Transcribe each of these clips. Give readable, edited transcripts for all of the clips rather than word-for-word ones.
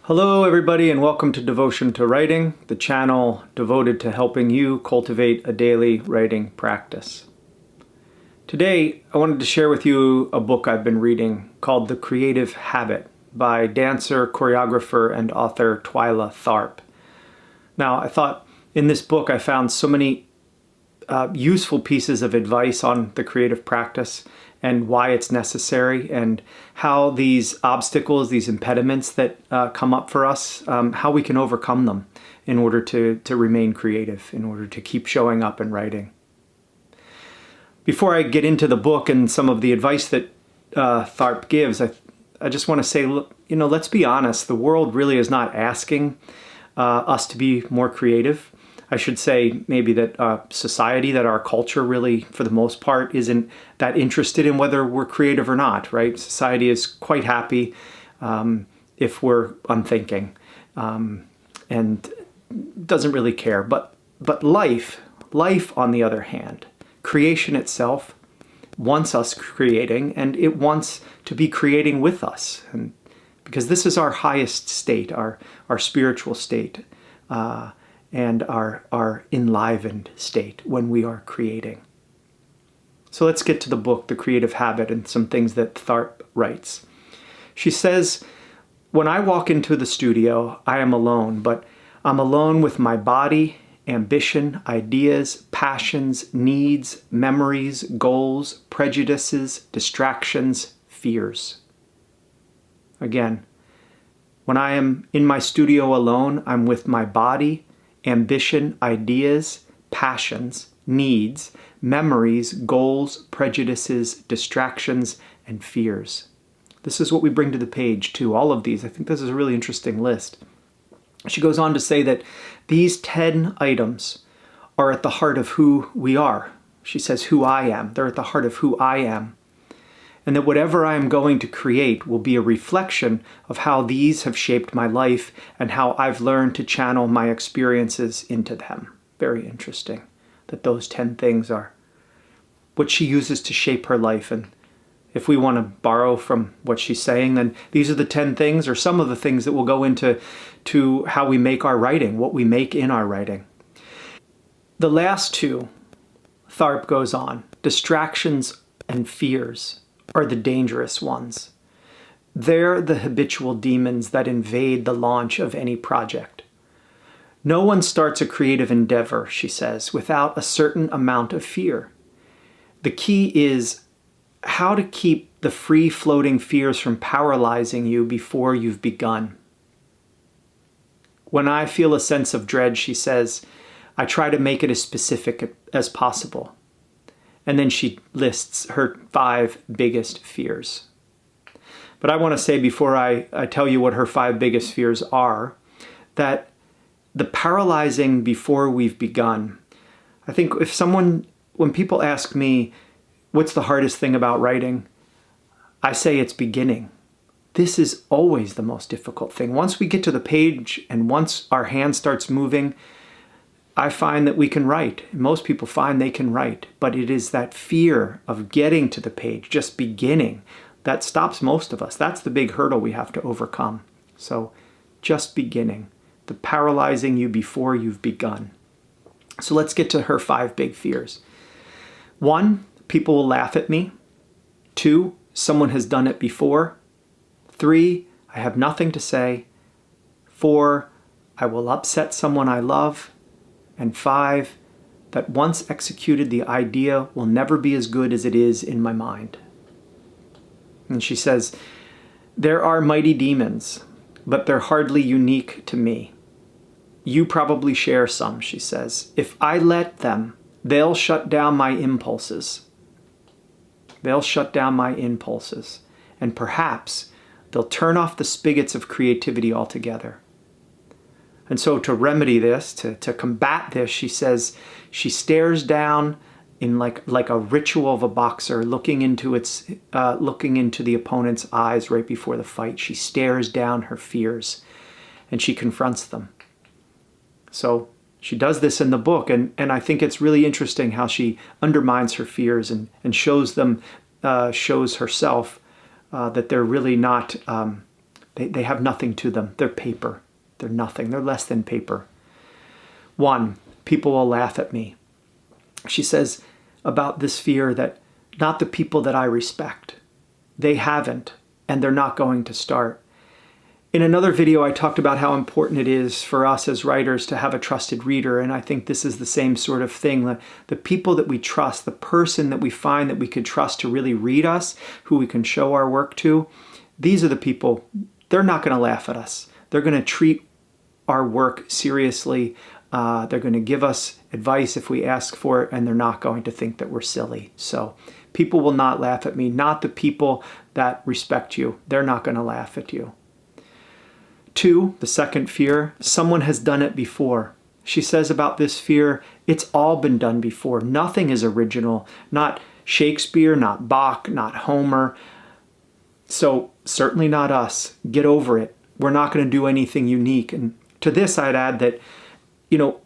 Hello everybody and welcome to Devotion to Writing, the channel devoted to helping you cultivate a daily writing practice. Today I wanted to share with you a book I've been reading called The Creative Habit by dancer, choreographer, and author Twyla Tharp. Now I thought in this book I found so many useful pieces of advice on the creative practice and why it's necessary and how these obstacles, these impediments that come up for us, how we can overcome them in order to remain creative, in order to keep showing up and writing. Before I get into the book and some of the advice that Tharp gives, I just want to say, let's be honest, the world really is not asking us to be more creative. I should say maybe that society, that our culture really, for the most part, isn't that interested in whether we're creative or not, right? Society is quite happy if we're unthinking and doesn't really care. But life, on the other hand, creation itself wants us creating, and it wants to be creating with us. And because this is our highest state, our spiritual state. And our enlivened state when we are creating. So let's get to the book, The Creative Habit, and some things that Tharp writes. She says, "When I walk into the studio, I am alone, but I'm alone with my body, ambition, ideas, passions, needs, memories, goals, prejudices, distractions, fears." Again, when I am in my studio alone, I'm with my body, ambition, ideas, passions, needs, memories, goals, prejudices, distractions, and fears. This is what we bring to the page too, all of these. I think this is a really interesting list. She goes on to say that these 10 items are at the heart of who we are. She says, who I am. They're at the heart of who I am. And that whatever I am going to create will be a reflection of how these have shaped my life and how I've learned to channel my experiences into them. Very interesting that those 10 things are what she uses to shape her life. And if we want to borrow from what she's saying, then these are the 10 things or some of the things that will go into how we make our writing, what we make in our writing. The last two, Tharp goes on, distractions and fears are the dangerous ones. They're the habitual demons that invade the launch of any project. No one starts a creative endeavor, she says, without a certain amount of fear. The key is how to keep the free-floating fears from paralyzing you before you've begun. When I feel a sense of dread, she says, I try to make it as specific as possible. And then she lists her 5 biggest fears. But I want to say before I tell you what her 5 biggest fears are, that the paralyzing before we've begun. I think when people ask me, what's the hardest thing about writing? I say it's beginning. This is always the most difficult thing. Once we get to the page and once our hand starts moving, I find that we can write. Most people find they can write, but it is that fear of getting to the page, just beginning, that stops most of us. That's the big hurdle we have to overcome. So just beginning, the paralyzing you before you've begun. So let's get to her 5 big fears. 1, people will laugh at me. 2, someone has done it before. 3, I have nothing to say. 4, I will upset someone I love. And 5, that once executed, the idea will never be as good as it is in my mind. And she says, there are mighty demons, but they're hardly unique to me. You probably share some, she says. If I let them, they'll shut down my impulses. They'll shut down my impulses. And perhaps they'll turn off the spigots of creativity altogether. And so to remedy this, to combat this, she says, she stares down in like a ritual of a boxer, looking into the opponent's eyes right before the fight. She stares down her fears and she confronts them. So she does this in the book, and I think it's really interesting how she undermines her fears and shows herself that they're really not They have nothing to them. They're paper. They're nothing. They're less than paper. 1, people will laugh at me. She says about this fear that not the people that I respect. They haven't, and they're not going to start. In another video, I talked about how important it is for us as writers to have a trusted reader, and I think this is the same sort of thing. The people that we trust, the person that we find that we could trust to really read us, who we can show our work to, these are the people, they're not going to laugh at us. They're going to treat our work seriously. They're going to give us advice if we ask for it, and they're not going to think that we're silly. So people will not laugh at me, not the people that respect you. They're not going to laugh at you. 2, the second fear, someone has done it before. She says about this fear, it's all been done before. Nothing is original. Not Shakespeare, not Bach, not Homer. So certainly not us. Get over it. We're not going to do anything unique. And to this, I'd add that,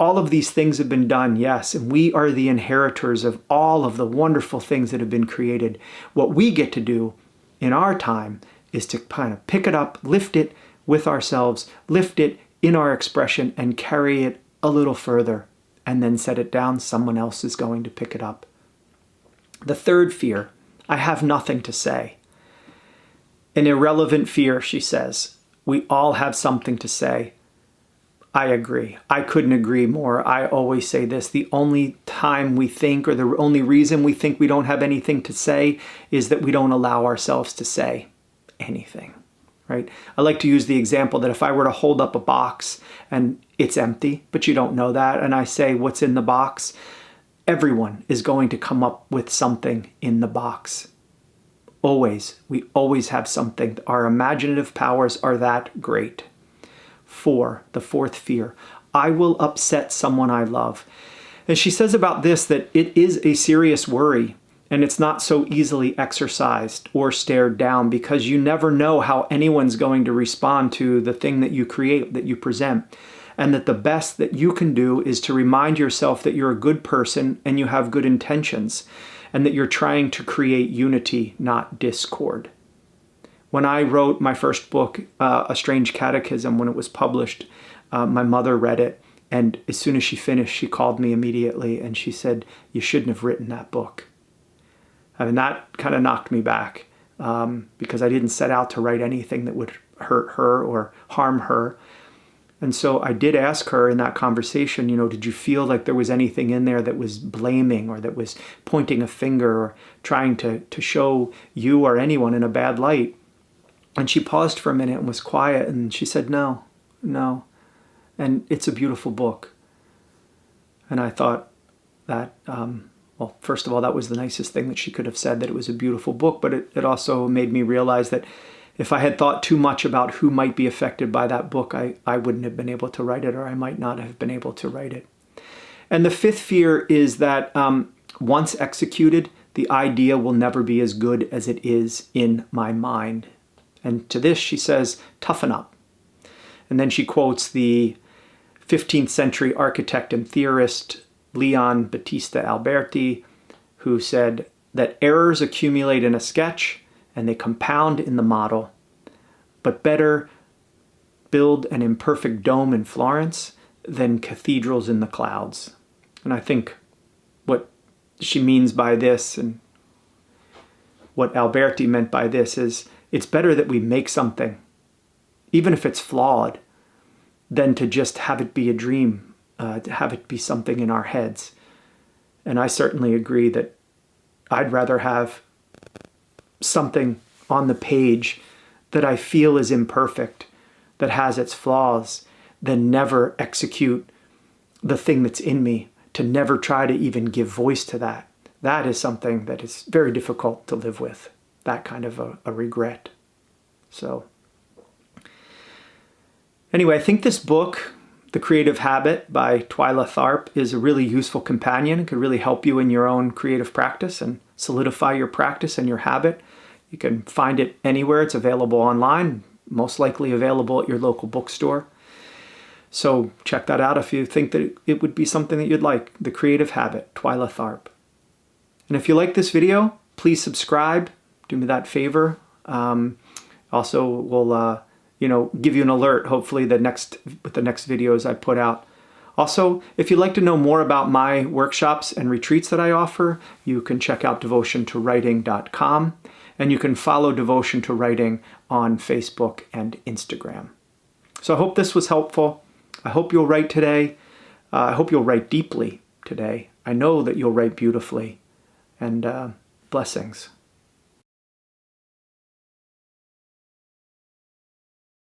all of these things have been done, yes, and we are the inheritors of all of the wonderful things that have been created. What we get to do in our time is to kind of pick it up, lift it with ourselves, lift it in our expression, and carry it a little further, and then set it down. Someone else is going to pick it up. The third fear, I have nothing to say. An irrelevant fear, she says. We all have something to say. I agree. I couldn't agree more. I always say this. The only time we think, or the only reason we think we don't have anything to say, is that we don't allow ourselves to say anything, right? I like to use the example that if I were to hold up a box and it's empty, but you don't know that, and I say, what's in the box? Everyone is going to come up with something in the box. Always. We always have something. Our imaginative powers are that great. 4, the fourth fear, I will upset someone I love. And she says about this that it is a serious worry, and it's not so easily exercised or stared down, because you never know how anyone's going to respond to the thing that you create, that you present. And that the best that you can do is to remind yourself that you're a good person and you have good intentions, and that you're trying to create unity, not discord. When I wrote my first book, A Strange Catechism, when it was published, my mother read it, and as soon as she finished, she called me immediately and she said, you shouldn't have written that book. I mean, that kind of knocked me back, because I didn't set out to write anything that would hurt her or harm her. And so I did ask her in that conversation, did you feel like there was anything in there that was blaming, or that was pointing a finger, or trying to show you or anyone in a bad light? And she paused for a minute and was quiet, and she said, no. And it's a beautiful book. And I thought that, well, first of all, that was the nicest thing that she could have said, that it was a beautiful book, but it also made me realize that if I had thought too much about who might be affected by that book, I wouldn't have been able to write it, or I might not have been able to write it. And the fifth fear is that once executed, the idea will never be as good as it is in my mind. And to this, she says, toughen up. And then she quotes the 15th century architect and theorist Leon Battista Alberti, who said that errors accumulate in a sketch and they compound in the model, but better build an imperfect dome in Florence than cathedrals in the clouds. And I think what she means by this, and what Alberti meant by this, is it's better that we make something, even if it's flawed, than to just have it be a dream, to have it be something in our heads. And I certainly agree that I'd rather have something on the page that I feel is imperfect, that has its flaws, than never execute the thing that's in me, to never try to even give voice to that. That is something that is very difficult to live with, that kind of a regret. So anyway, I think this book, The Creative Habit by Twyla Tharp, is a really useful companion. It could really help you in your own creative practice and solidify your practice and your habit. You can find it anywhere. It's available online, most likely available at your local bookstore. So check that out if you think that it would be something that you'd like. The Creative Habit, Twyla Tharp. And if you like this video, please subscribe. Do me that favor. Also, give you an alert, hopefully, with the next videos I put out. Also, if you'd like to know more about my workshops and retreats that I offer, you can check out devotiontowriting.com, and you can follow Devotion to Writing on Facebook and Instagram. So I hope this was helpful. I hope you'll write today. I hope you'll write deeply today. I know that you'll write beautifully. And blessings.